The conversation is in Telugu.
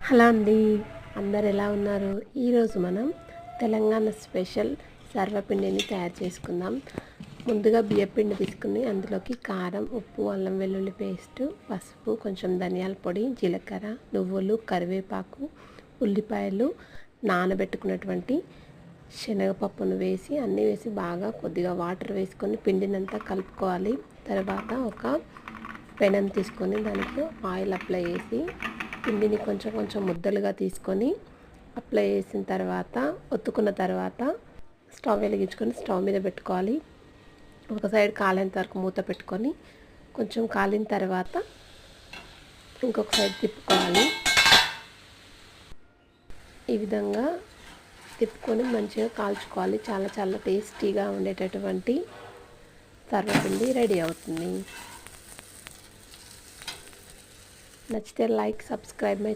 హలో అండి, అందరు ఎలా ఉన్నారు? ఈరోజు మనం తెలంగాణ స్పెషల్ సర్వపిండిని తయారు చేసుకుందాం. ముందుగా బియ్యపిండి తీసుకుని అందులోకి కారం, ఉప్పు, అల్లం వెల్లుల్లి పేస్టు, పసుపు, కొంచెం ధనియాల పొడి, జీలకర్ర, నువ్వులు, కరివేపాకు, ఉల్లిపాయలు, నానబెట్టుకున్నటువంటి శనగపప్పును వేసి అన్నీ వేసి బాగా కొద్దిగా వాటర్ వేసుకొని పిండినంతా కలుపుకోవాలి. తర్వాత ఒక పెనం తీసుకొని దానికి ఆయిల్ అప్లై చేసి పిండిని కొంచెం కొంచెం ముద్దలుగా తీసుకొని అప్లై చేసిన తర్వాత ఒత్తుకున్న తర్వాత స్టవ్ వెలిగించుకొని స్టవ్ మీద పెట్టుకోవాలి. ఒక సైడ్ కాలేంత వరకు మూత పెట్టుకొని కొంచెం కాలిన తర్వాత ఇంకొక సైడ్ తిప్పుకోవాలి. ఈ విధంగా తిప్పుకొని మంచిగా కాల్చుకోవాలి. చాలా చాలా టేస్టీగా ఉండేటటువంటి సర్వపిండి రెడీ అవుతుంది. నచ్చితే లైక్, సబ్స్క్రైబ్ మై